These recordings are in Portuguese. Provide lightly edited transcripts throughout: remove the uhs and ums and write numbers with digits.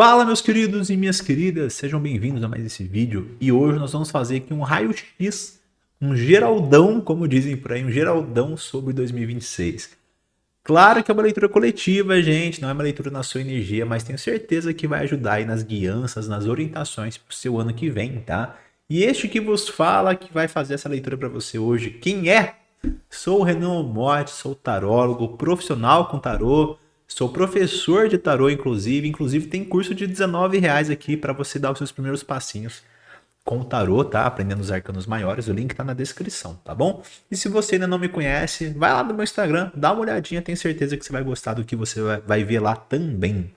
Fala, meus queridos e minhas queridas, sejam bem-vindos a mais esse vídeo. E hoje nós vamos fazer aqui um raio-x, um geraldão, como dizem por aí, um geraldão sobre 2026. Claro que é uma leitura coletiva, gente, não é uma leitura na sua energia, mas tenho certeza que vai ajudar aí nas guianças, nas orientações para o seu ano que vem, tá? E este que vos fala que vai fazer essa leitura para você hoje, quem é? Sou o Renan Motti, sou tarólogo, profissional com tarô, sou professor de tarô, inclusive tem curso de R$ 19 aqui para você dar os seus primeiros passinhos com o tarô, tá? Aprendendo os arcanos maiores, o link tá na descrição, tá bom? E se você ainda não me conhece, vai lá no meu Instagram, dá uma olhadinha, tenho certeza que você vai gostar do que você vai ver lá também.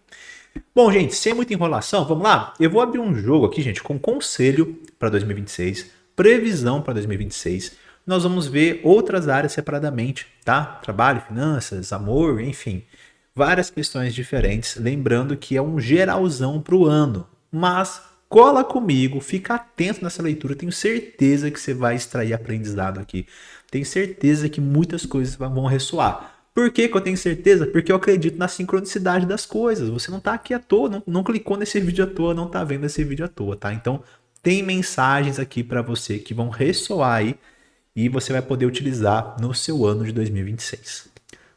Bom, gente, sem muita enrolação, vamos lá? Eu vou abrir um jogo aqui, gente, com conselho para 2026, previsão para 2026. Nós vamos ver outras áreas separadamente, tá? Trabalho, finanças, amor, enfim. Várias questões diferentes. Lembrando que é um geralzão para o ano. Mas cola comigo, fica atento nessa leitura. Tenho certeza que você vai extrair aprendizado aqui. Tenho certeza que muitas coisas vão ressoar. Por que eu tenho certeza? Porque eu acredito na sincronicidade das coisas. Você não está aqui à toa, não clicou nesse vídeo à toa, não está vendo esse vídeo à toa, tá? Então, tem mensagens aqui para você que vão ressoar aí e você vai poder utilizar no seu ano de 2026.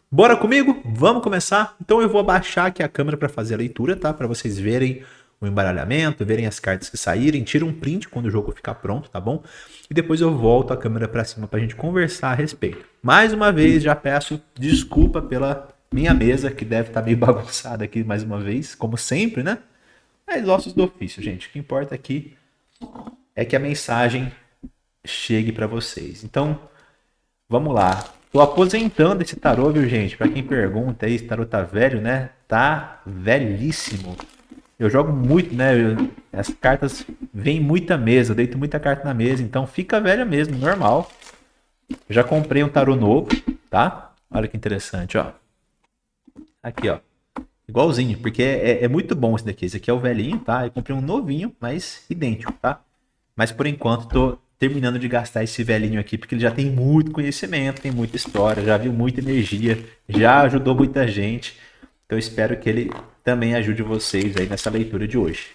Bora comigo? Vamos começar? Então eu vou abaixar aqui a câmera para fazer a leitura, tá? Para vocês verem o embaralhamento, verem as cartas que saírem, tira um print quando o jogo ficar pronto, tá bom? E depois eu volto a câmera para cima para a gente conversar a respeito. Mais uma vez, já peço desculpa pela minha mesa, que deve estar meio bagunçada aqui mais uma vez, como sempre, né? Mas ossos do ofício, gente. O que importa aqui é que a mensagem chegue para vocês. Então, vamos lá. Tô aposentando esse tarô, viu, gente? Para quem pergunta aí, esse tarô tá velho, né? Tá velhíssimo. Eu jogo muito, né? As cartas vêm muita mesa, eu deito muita carta na mesa, então fica velha mesmo, normal. Eu já comprei um tarô novo, tá? Olha que interessante, ó. Aqui, ó. Igualzinho, porque é muito bom esse daqui. Esse aqui é o velhinho, tá? Eu comprei um novinho, mas idêntico, tá? Mas por enquanto tô terminando de gastar esse velhinho aqui, porque ele já tem muito conhecimento, tem muita história, já viu muita energia, já ajudou muita gente. Então eu espero que ele também ajude vocês aí nessa leitura de hoje.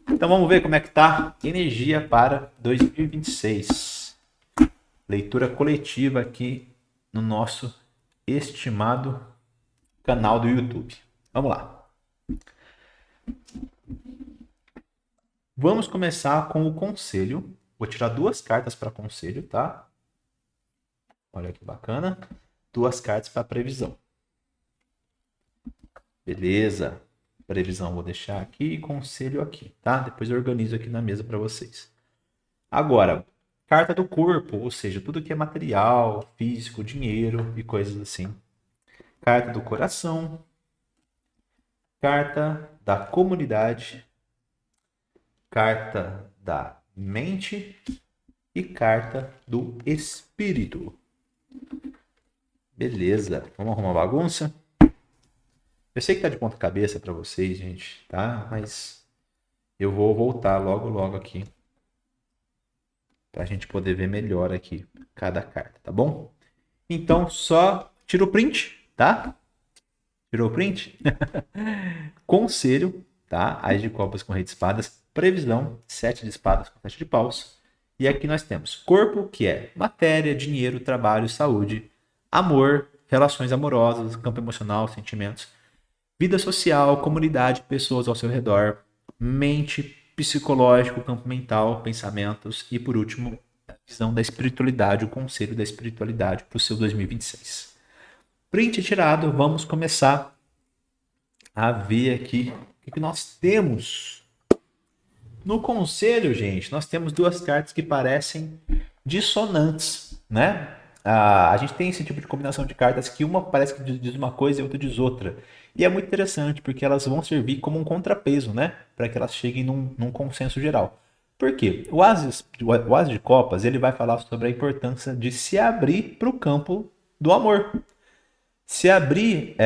Então vamos ver como é que tá energia para 2026. Leitura coletiva aqui no nosso estimado canal do YouTube. Vamos lá. Vamos começar com o conselho. Vou tirar duas cartas para conselho, tá? Olha que bacana. Duas cartas para previsão. Beleza. Previsão vou deixar aqui e conselho aqui, tá? Depois eu organizo aqui na mesa para vocês. Agora, carta do corpo, ou seja, tudo que é material, físico, dinheiro e coisas assim. Carta do coração. Carta da comunidade. Carta da mente e carta do espírito. Beleza, vamos arrumar a bagunça? Eu sei que tá de ponta cabeça para vocês, gente, tá? Mas eu vou voltar logo aqui pra gente poder ver melhor aqui cada carta, tá bom? Então só tira o print, tá? Tirou o print? Conselho, tá? As de copas com rei de espadas. Previsão, 7 de espadas com 7 de paus. E aqui nós temos corpo, que é matéria, dinheiro, trabalho, saúde, amor, relações amorosas, campo emocional, sentimentos, vida social, comunidade, pessoas ao seu redor, mente, psicológico, campo mental, pensamentos e, por último, a visão da espiritualidade, o conselho da espiritualidade para o seu 2026. Print tirado, vamos começar a ver aqui o que nós temos. No conselho, gente, nós temos duas cartas que parecem dissonantes, né? A gente tem esse tipo de combinação de cartas que uma parece que diz uma coisa e outra diz outra. E é muito interessante porque elas vão servir como um contrapeso, né? Para que elas cheguem num consenso geral. Por quê? O As de Copas ele vai falar sobre a importância de se abrir para o campo do amor. Se abrir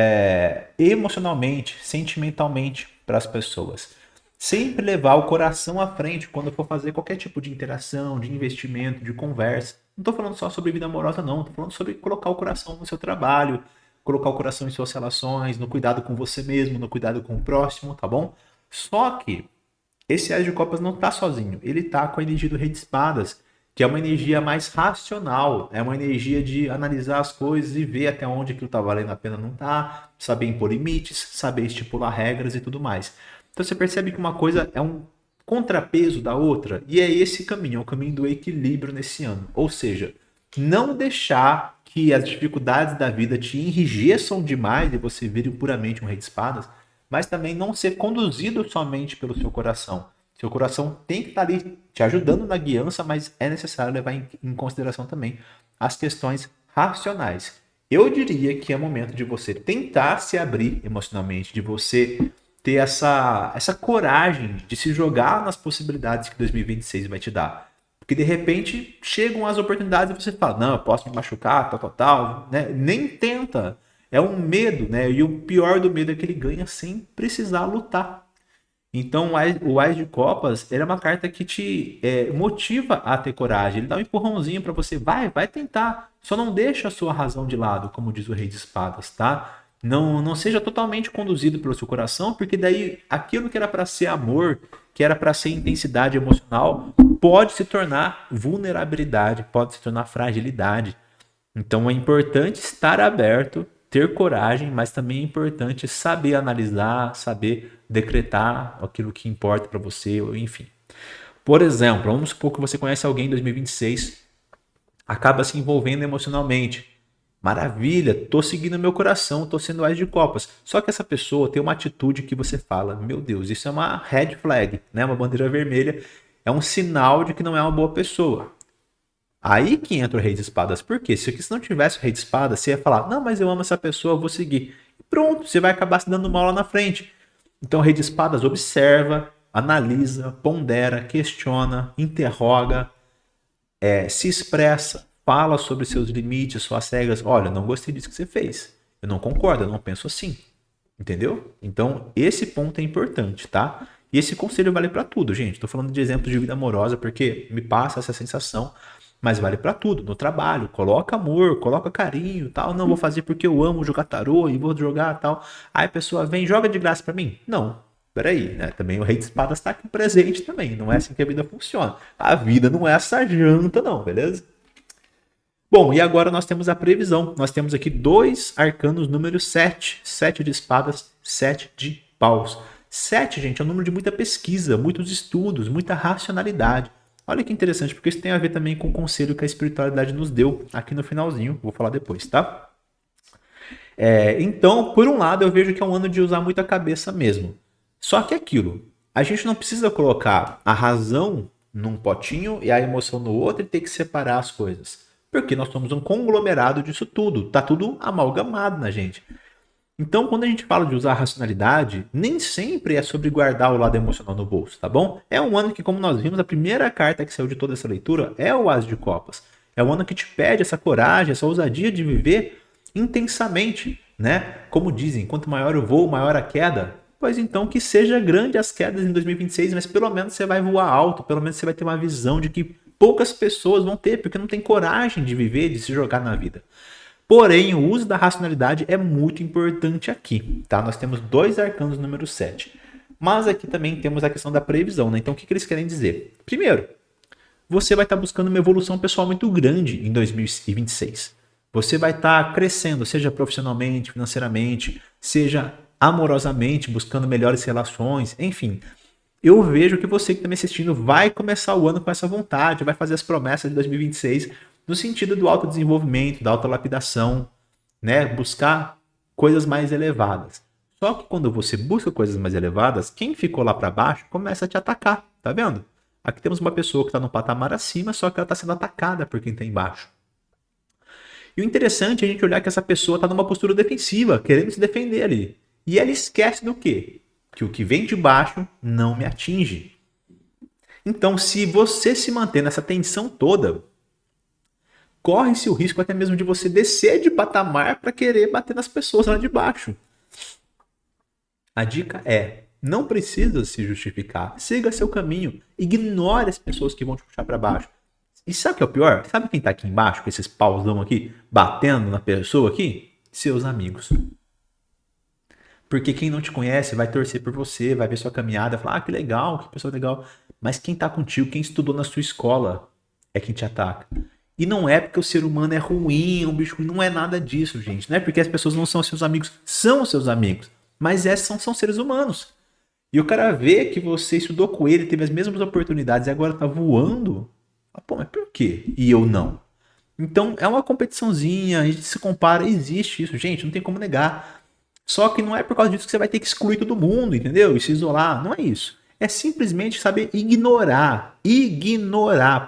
emocionalmente, sentimentalmente para as pessoas. Sempre levar o coração à frente quando for fazer qualquer tipo de interação, de investimento, de conversa. Não estou falando só sobre vida amorosa, não. Estou falando sobre colocar o coração no seu trabalho, colocar o coração em suas relações, no cuidado com você mesmo, no cuidado com o próximo, tá bom? Só que esse As de Copas não tá sozinho, ele tá com a energia do Rei de Espadas, que é uma energia mais racional, é uma energia de analisar as coisas e ver até onde aquilo tá valendo a pena não tá, saber impor limites, saber estipular regras e tudo mais. Então você percebe que uma coisa é um contrapeso da outra, e é esse caminho, é o caminho do equilíbrio nesse ano. Ou seja, não deixar que as dificuldades da vida te enrijeçam demais e você vire puramente um Rei de Espadas, mas também não ser conduzido somente pelo seu coração. Seu coração tem que estar ali te ajudando na guiança, mas é necessário levar em consideração também as questões racionais. Eu diria que é momento de você tentar se abrir emocionalmente, de você ter essa coragem de se jogar nas possibilidades que 2026 vai te dar. Porque de repente chegam as oportunidades e você fala, não, eu posso me machucar, tal, né? Nem tenta. É um medo, né? E o pior do medo é que ele ganha sem precisar lutar. Então, o Ás de Copas, ele é uma carta que te motiva a ter coragem. Ele dá um empurrãozinho para você, vai tentar. Só não deixa a sua razão de lado, como diz o Rei de Espadas, tá? Não seja totalmente conduzido pelo seu coração, porque daí aquilo que era para ser amor, que era para ser intensidade emocional, pode se tornar vulnerabilidade, pode se tornar fragilidade. Então é importante estar aberto, ter coragem, mas também é importante saber analisar, saber decretar aquilo que importa para você, enfim. Por exemplo, vamos supor que você conhece alguém em 2026, acaba se envolvendo emocionalmente. Maravilha, tô seguindo meu coração, tô sendo Ás de Copas. Só que essa pessoa tem uma atitude que você fala, meu Deus, isso é uma red flag, né? Uma bandeira vermelha, é um sinal de que não é uma boa pessoa. Aí que entra o Rei de Espadas. Por quê? Se não tivesse o Rei de Espadas, você ia falar, não, mas eu amo essa pessoa, eu vou seguir. E pronto, você vai acabar se dando mal lá na frente. Então o Rei de Espadas observa, analisa, pondera, questiona, interroga, se expressa, fala sobre seus limites, suas regras. Olha, não gostei disso que você fez. Eu não concordo, eu não penso assim. Entendeu? Então, esse ponto é importante, tá? E esse conselho vale para tudo, gente. Tô falando de exemplos de vida amorosa porque me passa essa sensação, mas vale para tudo. No trabalho, coloca amor, coloca carinho, tal. Não vou fazer porque eu amo jogar tarô e vou jogar, tal. Aí a pessoa vem, joga de graça para mim? Não. Peraí, né? Também o Rei de Espadas está aqui presente também. Não é assim que a vida funciona. A vida não é essa janta, não, beleza? Bom, e agora nós temos a previsão. Nós temos aqui dois arcanos número 7. 7 de espadas, 7 de paus. 7, gente, é um número de muita pesquisa, muitos estudos, muita racionalidade. Olha que interessante, porque isso tem a ver também com o conselho que a espiritualidade nos deu aqui no finalzinho. Vou falar depois, tá? Então, por um lado, eu vejo que é um ano de usar muita cabeça mesmo. Só que aquilo, a gente não precisa colocar a razão num potinho e a emoção no outro e ter que separar as coisas. Porque nós somos um conglomerado disso tudo. Tá tudo amalgamado na gente. Então, quando a gente fala de usar a racionalidade, nem sempre é sobre guardar o lado emocional no bolso, tá bom? É um ano que, como nós vimos, a primeira carta que saiu de toda essa leitura é o As de Copas. É um ano que te pede essa coragem, essa ousadia de viver intensamente, né? Como dizem, quanto maior o voo, maior a queda. Pois então, que seja grande as quedas em 2026, mas pelo menos você vai voar alto, pelo menos você vai ter uma visão de que poucas pessoas vão ter, porque não tem coragem de viver, de se jogar na vida. Porém, o uso da racionalidade é muito importante aqui, tá? Nós temos dois arcanos número 7. Mas aqui também temos a questão da previsão, né? Então, o que eles querem dizer? Primeiro, você vai estar buscando uma evolução pessoal muito grande em 2026. Você vai estar crescendo, seja profissionalmente, financeiramente, seja amorosamente, buscando melhores relações, enfim. Eu vejo que você que está me assistindo vai começar o ano com essa vontade, vai fazer as promessas de 2026 no sentido do autodesenvolvimento, da autolapidação, né? Buscar coisas mais elevadas. Só que quando você busca coisas mais elevadas, quem ficou lá para baixo começa a te atacar, tá vendo? Aqui temos uma pessoa que está no patamar acima, só que ela está sendo atacada por quem está embaixo. E o interessante é a gente olhar que essa pessoa está numa postura defensiva, querendo se defender ali. E ela esquece do quê? Que o que vem de baixo não me atinge. Então, se você se manter nessa tensão toda, corre-se o risco até mesmo de você descer de patamar para querer bater nas pessoas lá de baixo. A dica é, não precisa se justificar. Siga seu caminho. Ignore as pessoas que vão te puxar para baixo. E sabe o que é o pior? Sabe quem tá aqui embaixo, com esses pauzão aqui, batendo na pessoa aqui? Seus amigos. Porque quem não te conhece vai torcer por você, vai ver sua caminhada, falar, ah, que legal, que pessoa legal. Mas quem tá contigo, quem estudou na sua escola, é quem te ataca. E não é porque o ser humano é ruim, é um bicho ruim, não é nada disso, gente. Não é porque as pessoas não são seus amigos, são seus amigos. Mas são seres humanos. E o cara vê que você estudou com ele, teve as mesmas oportunidades e agora tá voando. Ah, pô, mas por quê? E eu não? Então é uma competiçãozinha, a gente se compara, existe isso, gente, não tem como negar. Só que não é por causa disso que você vai ter que excluir todo mundo, entendeu? E se isolar, não é isso. É simplesmente saber ignorar,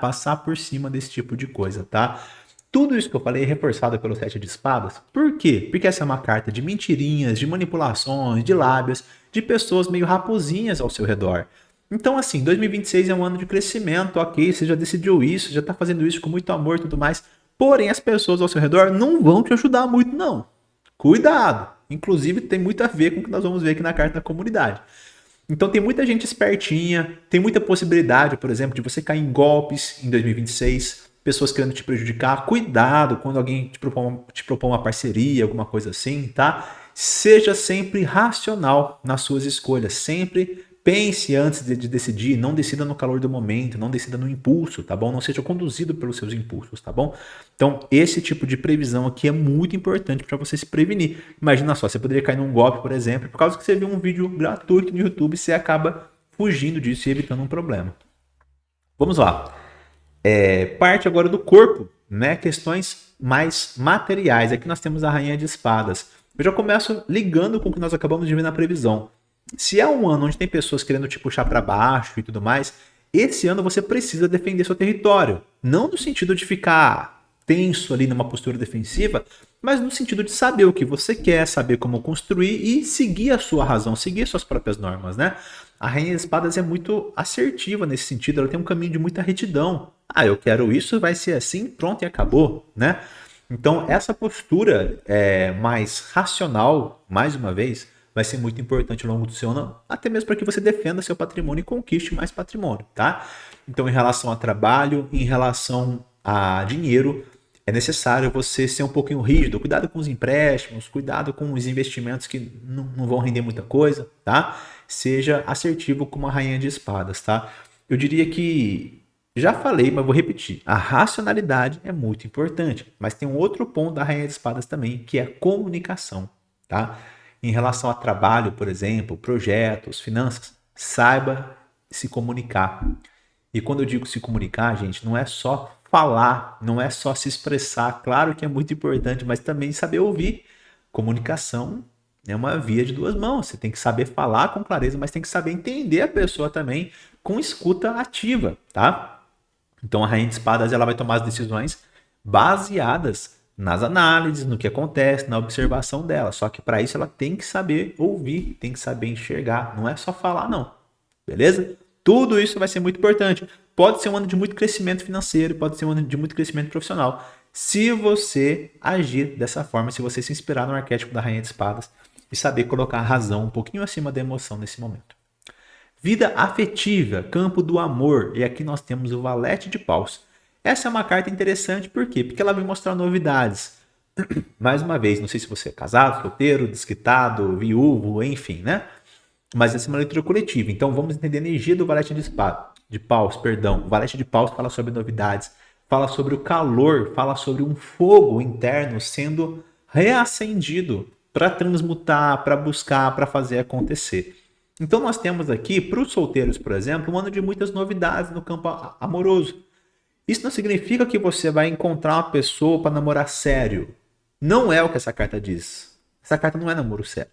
passar por cima desse tipo de coisa, tá? Tudo isso que eu falei é reforçado pelo sete de espadas. Por quê? Porque essa é uma carta de mentirinhas, de manipulações, de lábias, de pessoas meio raposinhas ao seu redor. Então, assim, 2026 é um ano de crescimento, ok? Você já decidiu isso, já tá fazendo isso com muito amor e tudo mais. Porém, as pessoas ao seu redor não vão te ajudar muito, não. Cuidado! Inclusive, tem muito a ver com o que nós vamos ver aqui na carta da comunidade. Então, tem muita gente espertinha, tem muita possibilidade, por exemplo, de você cair em golpes em 2026, pessoas querendo te prejudicar. Cuidado quando alguém te propõe uma parceria, alguma coisa assim, tá? Seja sempre racional nas suas escolhas, sempre pense antes de decidir, não decida no calor do momento, não decida no impulso, tá bom? Não seja conduzido pelos seus impulsos, tá bom? Então, esse tipo de previsão aqui é muito importante para você se prevenir. Imagina só, você poderia cair num golpe, por exemplo, por causa que você viu um vídeo gratuito no YouTube, você acaba fugindo disso e evitando um problema. Vamos lá. Parte agora do corpo, né? Questões mais materiais. Aqui nós temos a Rainha de Espadas. Eu já começo ligando com o que nós acabamos de ver na previsão. Se é um ano onde tem pessoas querendo te puxar para baixo e tudo mais, esse ano você precisa defender seu território. Não no sentido de ficar tenso ali numa postura defensiva, mas no sentido de saber o que você quer, saber como construir e seguir a sua razão, seguir suas próprias normas, né? A Rainha de Espadas é muito assertiva nesse sentido, ela tem um caminho de muita retidão. Ah, eu quero isso, vai ser assim, pronto e acabou, né? Então, essa postura mais racional, mais uma vez, vai ser muito importante ao longo do seu ano, até mesmo para que você defenda seu patrimônio e conquiste mais patrimônio, tá? Então, em relação a trabalho, em relação a dinheiro, é necessário você ser um pouquinho rígido. Cuidado com os empréstimos, cuidado com os investimentos que não vão render muita coisa, tá? Seja assertivo como a Rainha de Espadas, tá? Eu diria que, já falei, mas vou repetir, a racionalidade é muito importante, mas tem um outro ponto da Rainha de Espadas também, que é a comunicação, tá? Em relação a trabalho, por exemplo, projetos, finanças, saiba se comunicar. E quando eu digo se comunicar, gente, não é só falar, não é só se expressar. Claro que é muito importante, mas também saber ouvir. Comunicação é uma via de duas mãos. Você tem que saber falar com clareza, mas tem que saber entender a pessoa também com escuta ativa, tá? Então a Rainha de Espadas ela vai tomar as decisões baseadas nas análises, no que acontece, na observação dela. Só que para isso ela tem que saber ouvir, tem que saber enxergar. Não é só falar, não. Beleza? Tudo isso vai ser muito importante. Pode ser um ano de muito crescimento financeiro, pode ser um ano de muito crescimento profissional. Se você agir dessa forma, se você se inspirar no arquétipo da Rainha de Espadas e saber colocar a razão um pouquinho acima da emoção nesse momento. Vida afetiva, campo do amor. E aqui nós temos o Valete de Paus. Essa é uma carta interessante, por quê? Porque ela vem mostrar novidades. Mais uma vez, não sei se você é casado, solteiro, desquitado, viúvo, enfim, né? Mas essa é uma leitura coletiva. Então vamos entender a energia do Valete de Paus, perdão. O Valete de Paus fala sobre novidades, fala sobre o calor, fala sobre um fogo interno sendo reacendido para transmutar, para buscar, para fazer acontecer. Então nós temos aqui, para os solteiros, por exemplo, um ano de muitas novidades no campo amoroso. Isso não significa que você vai encontrar uma pessoa para namorar sério. Não é o que essa carta diz. Essa carta não é namoro sério,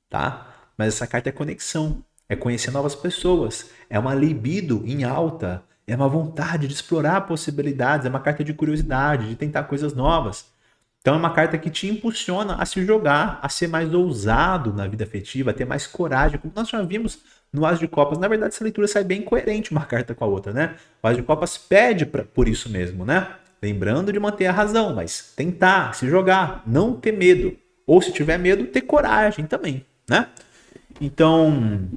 tá? Mas essa carta é conexão, é conhecer novas pessoas, é uma libido em alta, é uma vontade de explorar possibilidades, é uma carta de curiosidade, de tentar coisas novas. Então é uma carta que te impulsiona a se jogar, a ser mais ousado na vida afetiva, a ter mais coragem, como nós já vimos no As de Copas. Na verdade, essa leitura sai bem coerente uma carta com a outra, né? O As de Copas pede por isso mesmo, né? Lembrando de manter a razão, mas tentar, se jogar, não ter medo. Ou se tiver medo, ter coragem também, né? Então,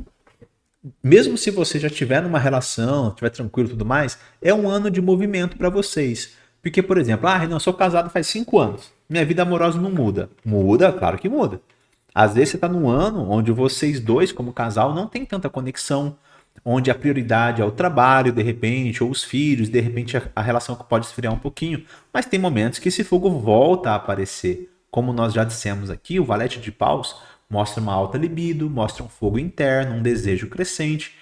mesmo se você já estiver numa relação, estiver tranquilo e tudo mais, é um ano de movimento para vocês. Porque, por exemplo, Renan, eu sou casado faz 5 anos. Minha vida amorosa não muda. Muda? Claro que muda. Às vezes você está num ano onde vocês dois, como casal, não tem tanta conexão, onde a prioridade é o trabalho, de repente, ou os filhos, de repente a relação pode esfriar um pouquinho. Mas tem momentos que esse fogo volta a aparecer. Como nós já dissemos aqui, o valete de paus mostra uma alta libido, mostra um fogo interno, um desejo crescente.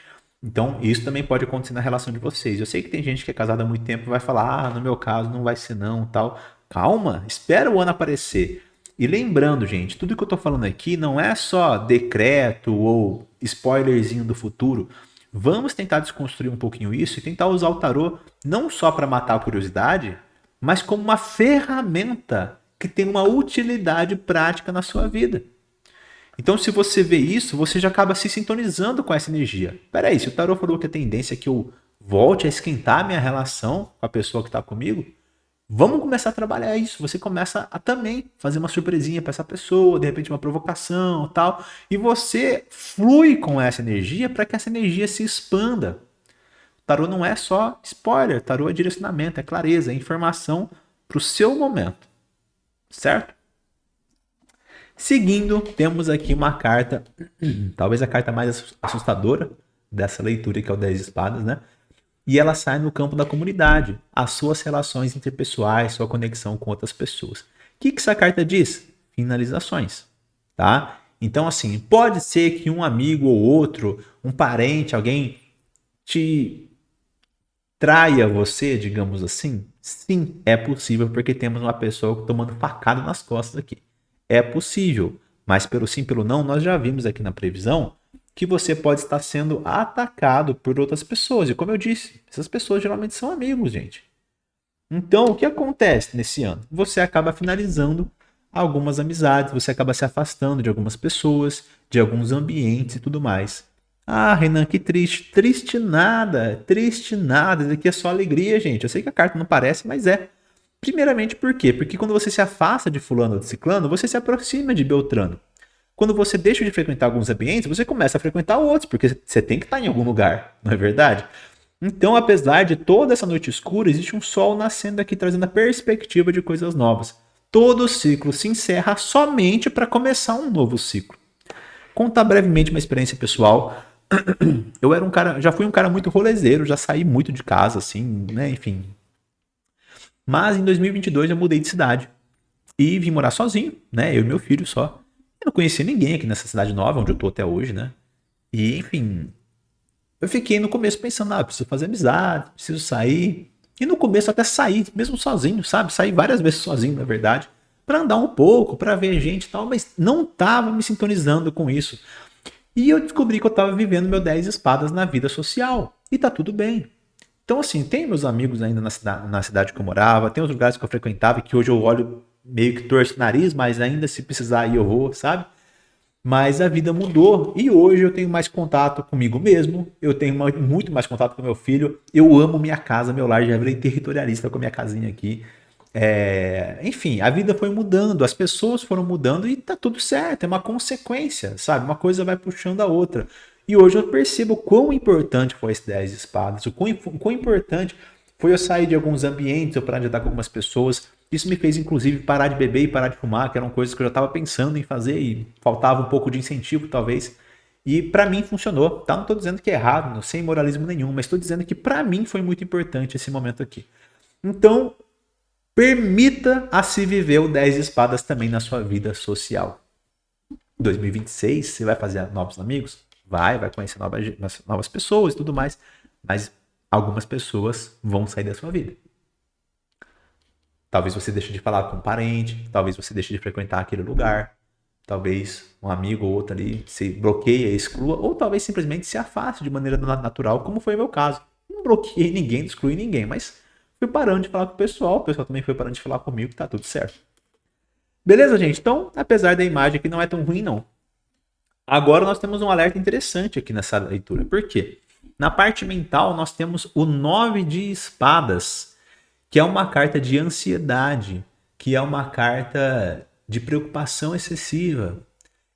Então, isso também pode acontecer na relação de vocês. Eu sei que tem gente que é casada há muito tempo e vai falar, no meu caso não vai ser não, tal. Calma, espera o ano aparecer. E lembrando, gente, tudo que eu tô falando aqui não é só decreto ou spoilerzinho do futuro. Vamos tentar desconstruir um pouquinho isso e tentar usar o tarô não só para matar a curiosidade, mas como uma ferramenta que tem uma utilidade prática na sua vida. Então, se você vê isso, você já acaba se sintonizando com essa energia. Peraí, se o tarô falou que a tendência é que eu volte a esquentar minha relação com a pessoa que está comigo, vamos começar a trabalhar isso. Você começa a também fazer uma surpresinha para essa pessoa, de repente uma provocação, tal, e você flui com essa energia para que essa energia se expanda. O tarô não é só spoiler, tarô é direcionamento, é clareza, é informação para o seu momento, certo? Seguindo, temos aqui uma carta, talvez a carta mais assustadora dessa leitura, que é o 10 de Espadas, né? E ela sai no campo da comunidade, as suas relações interpessoais, sua conexão com outras pessoas. O que essa carta diz? Finalizações, tá? Então, assim, pode ser que um amigo ou outro, um parente, alguém te traia você, digamos assim? Sim, é possível, porque temos uma pessoa tomando facada nas costas aqui. É possível, mas pelo sim, pelo não, nós já vimos aqui na previsão que você pode estar sendo atacado por outras pessoas. E como eu disse, essas pessoas geralmente são amigos, gente. Então, o que acontece nesse ano? Você acaba finalizando algumas amizades, você acaba se afastando de algumas pessoas, de alguns ambientes e tudo mais. Renan, que triste. Triste nada, triste nada. Isso aqui é só alegria, gente. Eu sei que a carta não parece, mas é. Primeiramente, por quê? Porque quando você se afasta de fulano ou de ciclano, você se aproxima de Beltrano. Quando você deixa de frequentar alguns ambientes, você começa a frequentar outros, porque você tem que estar em algum lugar, não é verdade? Então, apesar de toda essa noite escura, existe um sol nascendo aqui, trazendo a perspectiva de coisas novas. Todo ciclo se encerra somente para começar um novo ciclo. Contar brevemente uma experiência pessoal. Eu era um cara, já fui um cara muito rolezeiro, já saí muito de casa, assim, né, enfim. Mas em 2022 eu mudei de cidade e vim morar sozinho, né, eu e meu filho só. Eu não conhecia ninguém aqui nessa cidade nova, onde eu tô até hoje, né. E, enfim, eu fiquei no começo pensando, preciso fazer amizade, preciso sair. E no começo até saí, mesmo sozinho, sabe? Saí várias vezes sozinho, na verdade, para andar um pouco, para ver gente e tal, mas não tava me sintonizando com isso. E eu descobri que eu tava vivendo meu 10 espadas na vida social. E tá tudo bem. Então, assim, tem meus amigos ainda na cidade que eu morava, tem os lugares que eu frequentava e que hoje eu olho meio que torço o nariz, mas ainda se precisar ir eu vou, sabe? Mas a vida mudou e hoje eu tenho mais contato comigo mesmo, eu tenho muito mais contato com meu filho, eu amo minha casa, meu lar, já virei territorialista com a minha casinha aqui. Enfim, a vida foi mudando, as pessoas foram mudando e tá tudo certo, é uma consequência, sabe? Uma coisa vai puxando a outra. E hoje eu percebo o quão importante foi esse 10 de espadas, o quão importante foi eu sair de alguns ambientes, eu parar de andar com algumas pessoas. Isso me fez, inclusive, parar de beber e parar de fumar, que eram coisas que eu já estava pensando em fazer e faltava um pouco de incentivo, talvez. E para mim funcionou, tá? Não estou dizendo que é errado, não, sem moralismo nenhum, mas estou dizendo que para mim foi muito importante esse momento aqui. Então, permita a se viver o 10 de espadas também na sua vida social. Em 2026, você vai fazer novos amigos? Vai conhecer novas pessoas e tudo mais, mas algumas pessoas vão sair da sua vida. Talvez você deixe de falar com um parente, talvez você deixe de frequentar aquele lugar, talvez um amigo ou outro ali se bloqueie, exclua, ou talvez simplesmente se afaste de maneira natural, como foi o meu caso. Não bloqueei ninguém, não excluí ninguém, mas fui parando de falar com o pessoal também foi parando de falar comigo, tá tudo certo. Beleza, gente? Então, apesar da imagem aqui não é tão ruim, não. Agora nós temos um alerta interessante aqui nessa leitura. Por quê? Na parte mental, nós temos o 9 de espadas, que é uma carta de ansiedade, que é uma carta de preocupação excessiva.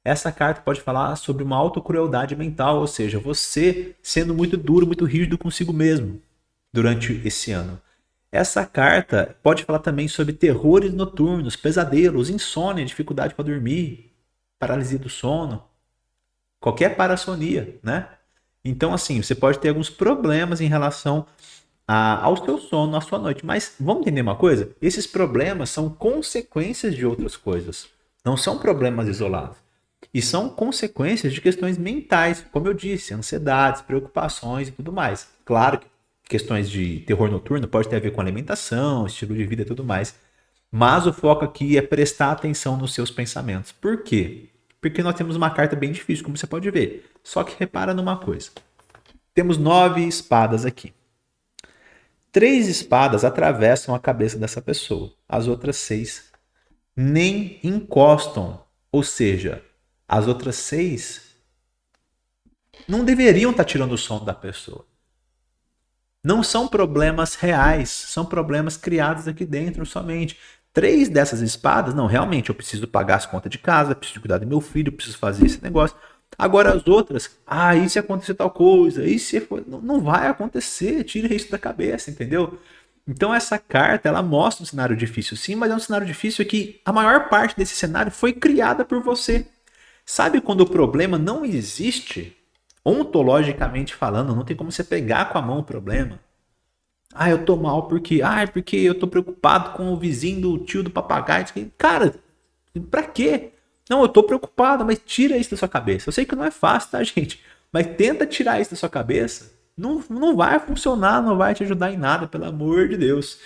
Essa carta pode falar sobre uma autocrueldade mental, ou seja, você sendo muito duro, muito rígido consigo mesmo durante esse ano. Essa carta pode falar também sobre terrores noturnos, pesadelos, insônia, dificuldade para dormir, paralisia do sono, qualquer parassonia, né? Então, assim, você pode ter alguns problemas em relação ao seu sono, à sua noite. Mas vamos entender uma coisa? Esses problemas são consequências de outras coisas. Não são problemas isolados. E são consequências de questões mentais, como eu disse, ansiedades, preocupações e tudo mais. Claro que questões de terror noturno pode ter a ver com alimentação, estilo de vida e tudo mais. Mas o foco aqui é prestar atenção nos seus pensamentos. Por quê? Porque nós temos uma carta bem difícil, como você pode ver. Só que repara numa coisa. Temos 9 espadas aqui. 3 espadas atravessam a cabeça dessa pessoa. As outras 6 nem encostam. Ou seja, as outras 6 não deveriam estar tirando o sono da pessoa. Não são problemas reais, são problemas criados aqui dentro somente. 3 dessas espadas, não, realmente eu preciso pagar as contas de casa, preciso cuidar do meu filho, preciso fazer esse negócio. Agora as outras, e se acontecer tal coisa? E se for... não vai acontecer, tira isso da cabeça, entendeu? Então essa carta, ela mostra um cenário difícil sim, mas é um cenário difícil que a maior parte desse cenário foi criada por você. Sabe quando o problema não existe? Ontologicamente falando, não tem como você pegar com a mão o problema. Eu tô mal porque eu tô preocupado com o vizinho do tio do papagaio. Cara, pra quê? Não, eu tô preocupado, mas tira isso da sua cabeça. Eu sei que não é fácil, tá, gente? Mas tenta tirar isso da sua cabeça. Não vai funcionar, não vai te ajudar em nada, pelo amor de Deus.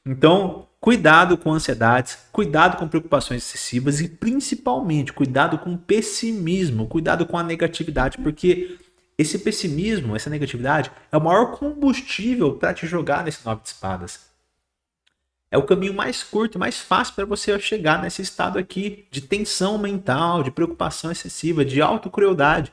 Então, cuidado com ansiedades, cuidado com preocupações excessivas e principalmente cuidado com pessimismo, cuidado com a negatividade, porque esse pessimismo, essa negatividade é o maior combustível para te jogar nesse 9 de espadas. É o caminho mais curto, mais fácil para você chegar nesse estado aqui de tensão mental, de preocupação excessiva, de autocrueldade.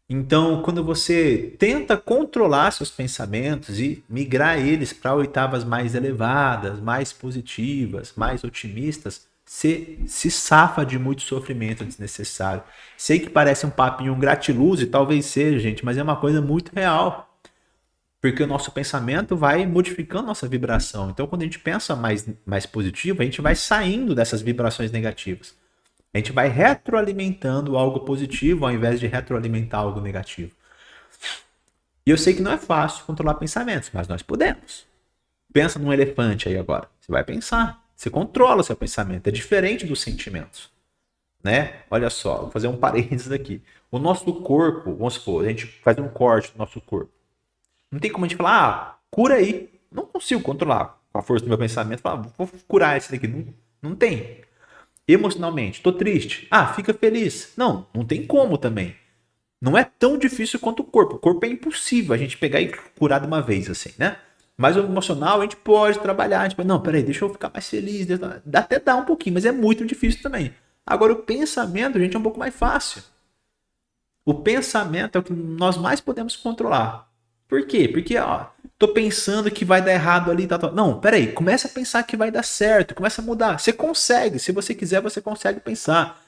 Então, quando você tenta controlar seus pensamentos e migrar eles para oitavas mais elevadas, mais positivas, mais otimistas, você se safa de muito sofrimento desnecessário. Sei que parece um papinho gratiluz e talvez seja, gente, mas é uma coisa muito real. Porque o nosso pensamento vai modificando nossa vibração. Então, quando a gente pensa mais positivo, a gente vai saindo dessas vibrações negativas. A gente vai retroalimentando algo positivo ao invés de retroalimentar algo negativo. E eu sei que não é fácil controlar pensamentos, mas nós podemos. Pensa num elefante aí agora. Você vai pensar. Você controla o seu pensamento. É diferente dos sentimentos. Né? Olha só, vou fazer um parênteses aqui. O nosso corpo, vamos supor, a gente faz um corte no nosso corpo. Não tem como a gente falar, cura aí. Não consigo controlar com a força do meu pensamento. Falar, vou curar esse daqui. Não tem. Emocionalmente, tô triste. Fica feliz. Não tem como também. Não é tão difícil quanto o corpo. O corpo é impossível a gente pegar e curar de uma vez, assim, né? Mas o emocional a gente pode trabalhar. A gente pode, não, peraí, deixa eu ficar mais feliz. Até dá um pouquinho, mas é muito difícil também. Agora, o pensamento, gente, é um pouco mais fácil. O pensamento é o que nós mais podemos controlar. Por quê? Porque, tô pensando que vai dar errado ali, tal. Não, peraí, começa a pensar que vai dar certo, começa a mudar. Você consegue, se você quiser, você consegue pensar.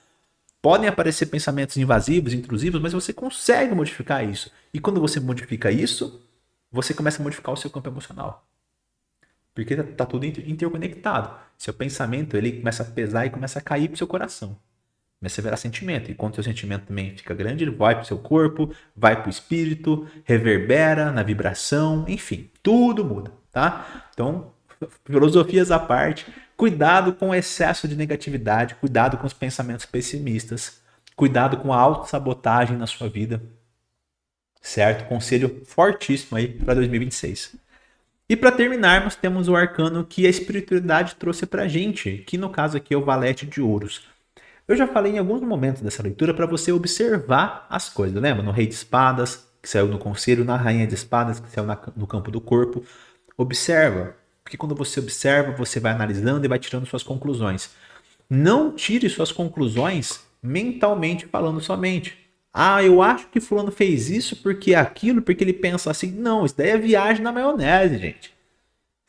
Podem aparecer pensamentos invasivos, intrusivos, mas você consegue modificar isso. E quando você modifica isso, você começa a modificar o seu campo emocional. Porque tá tudo interconectado. Seu pensamento, ele começa a pesar e começa a cair pro seu coração. Começa a virar sentimento. E quando o seu sentimento também fica grande, ele vai para o seu corpo, vai para o espírito, reverbera na vibração, enfim, tudo muda, tá? Então, filosofias à parte, cuidado com o excesso de negatividade, cuidado com os pensamentos pessimistas, cuidado com a autossabotagem na sua vida, certo? Conselho fortíssimo aí para 2026. E para terminarmos, temos o arcano que a espiritualidade trouxe para a gente, que no caso aqui é o Valete de Ouros. Eu já falei em alguns momentos dessa leitura para você observar as coisas. Lembra? No Rei de Espadas, que saiu no Conselho, na Rainha de Espadas, que saiu no Campo do Corpo. Observa, porque quando você observa, você vai analisando e vai tirando suas conclusões. Não tire suas conclusões mentalmente falando somente. Eu acho que fulano fez isso porque aquilo, porque ele pensa assim. Não, isso daí é viagem na maionese, gente.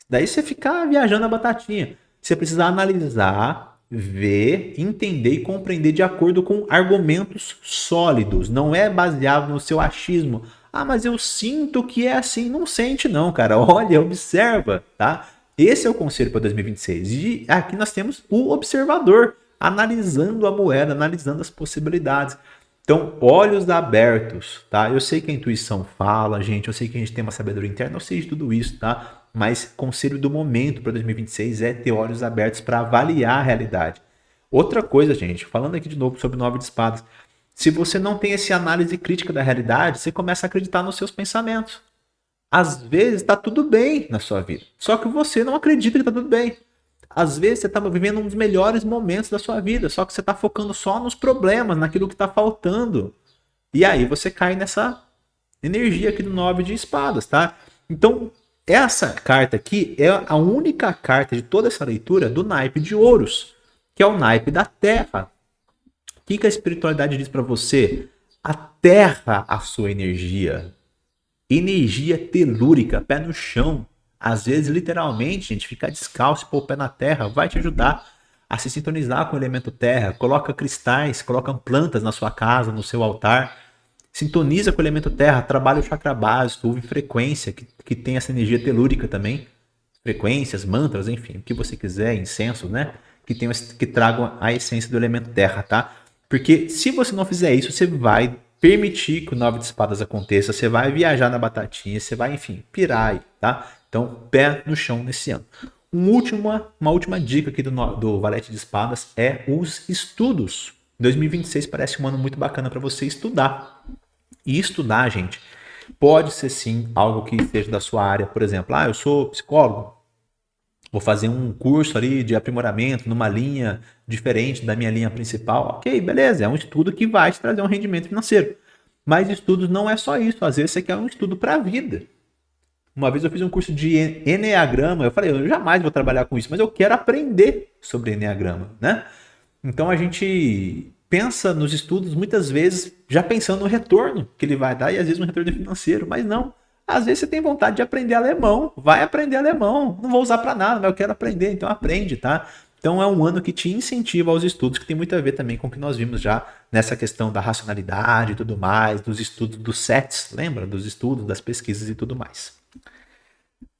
Daí você fica viajando a batatinha. Você precisa analisar, ver, entender e compreender de acordo com argumentos sólidos. Não é baseado no seu achismo. Mas eu sinto que é assim. Não sente não, cara. Olha, observa, tá? Esse é o conselho para 2026. E aqui nós temos o observador, analisando a moeda, analisando as possibilidades. Então, olhos abertos, tá? Eu sei que a intuição fala, gente, eu sei que a gente tem uma sabedoria interna, eu sei de tudo isso, tá? Mas conselho do momento para 2026 é ter olhos abertos para avaliar a realidade. Outra coisa, gente, falando aqui de novo sobre o 9 de espadas, se você não tem essa análise crítica da realidade, você começa a acreditar nos seus pensamentos. Às vezes está tudo bem na sua vida, só que você não acredita que está tudo bem. Às vezes você está vivendo um dos melhores momentos da sua vida, só que você está focando só nos problemas, naquilo que está faltando. E aí você cai nessa energia aqui do 9 de espadas, tá? Então, essa carta aqui é a única carta de toda essa leitura do naipe de ouros, que é o naipe da terra. O que a espiritualidade diz para você? Aterra a sua energia. Energia telúrica, pé no chão. Às vezes, literalmente, gente, ficar descalço e pôr o pé na terra vai te ajudar a se sintonizar com o elemento terra. Coloca cristais, coloca plantas na sua casa, no seu altar. Sintoniza com o elemento terra, trabalha o chakra básico, ouve frequência, que tem essa energia telúrica também. Frequências, mantras, enfim, o que você quiser, incensos, né? Que tragam a essência do elemento terra, tá? Porque se você não fizer isso, você vai permitir que o 9 de espadas aconteça, você vai viajar na batatinha, você vai, enfim, pirar aí, tá? Então, pé no chão nesse ano. Uma última dica aqui do Valete de Espadas é os estudos. 2026 parece um ano muito bacana para você estudar. E estudar, gente, pode ser sim algo que seja da sua área. Por exemplo, eu sou psicólogo, vou fazer um curso ali de aprimoramento numa linha diferente da minha linha principal. Ok, beleza, é um estudo que vai te trazer um rendimento financeiro. Mas estudos não é só isso, às vezes você quer um estudo para a vida. Uma vez eu fiz um curso de Eneagrama, eu falei, eu jamais vou trabalhar com isso, mas eu quero aprender sobre Eneagrama, né? Então a gente pensa nos estudos muitas vezes já pensando no retorno que ele vai dar e às vezes um retorno financeiro, mas não. Às vezes você tem vontade de aprender alemão, vai aprender alemão, não vou usar para nada, mas eu quero aprender, então aprende, tá? Então é um ano que te incentiva aos estudos, que tem muito a ver também com o que nós vimos já nessa questão da racionalidade e tudo mais, dos estudos dos sets, lembra? Dos estudos, das pesquisas e tudo mais.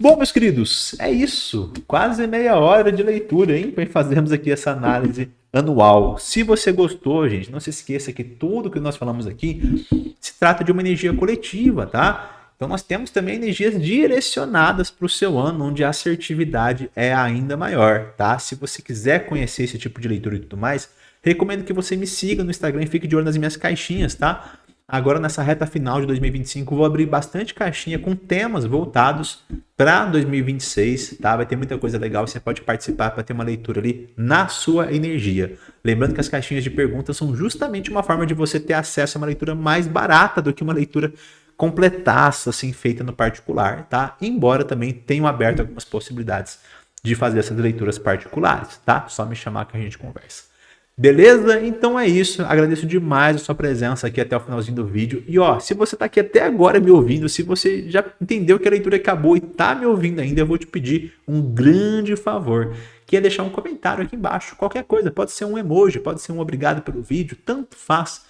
Bom, meus queridos, é isso. Quase meia hora de leitura, hein? Para fazermos aqui essa análise anual. Se você gostou, gente, não se esqueça que tudo que nós falamos aqui se trata de uma energia coletiva, tá? Então nós temos também energias direcionadas para o seu ano, onde a assertividade é ainda maior, tá? Se você quiser conhecer esse tipo de leitura e tudo mais, recomendo que você me siga no Instagram e fique de olho nas minhas caixinhas, tá? Agora, nessa reta final de 2025, vou abrir bastante caixinha com temas voltados para 2026, tá? Vai ter muita coisa legal, você pode participar para ter uma leitura ali na sua energia. Lembrando que as caixinhas de perguntas são justamente uma forma de você ter acesso a uma leitura mais barata do que uma leitura completaça, assim, feita no particular, tá? Embora também tenham aberto algumas possibilidades de fazer essas leituras particulares, tá? Só me chamar que a gente conversa. Beleza? Então é isso. Agradeço demais a sua presença aqui até o finalzinho do vídeo. E ó, se você tá aqui até agora me ouvindo, se você já entendeu que a leitura acabou e tá me ouvindo ainda, eu vou te pedir um grande favor, que é deixar um comentário aqui embaixo. Qualquer coisa, pode ser um emoji, pode ser um obrigado pelo vídeo, tanto faz.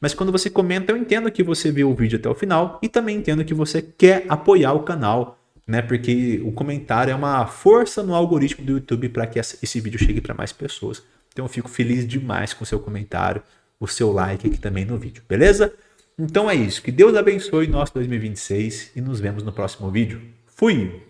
Mas quando você comenta, eu entendo que você viu o vídeo até o final e também entendo que você quer apoiar o canal, né? Porque o comentário é uma força no algoritmo do YouTube para que esse vídeo chegue para mais pessoas. Então eu fico feliz demais com o seu comentário, o seu like aqui também no vídeo, beleza? Então é isso. Que Deus abençoe nosso 2026 e nos vemos no próximo vídeo. Fui!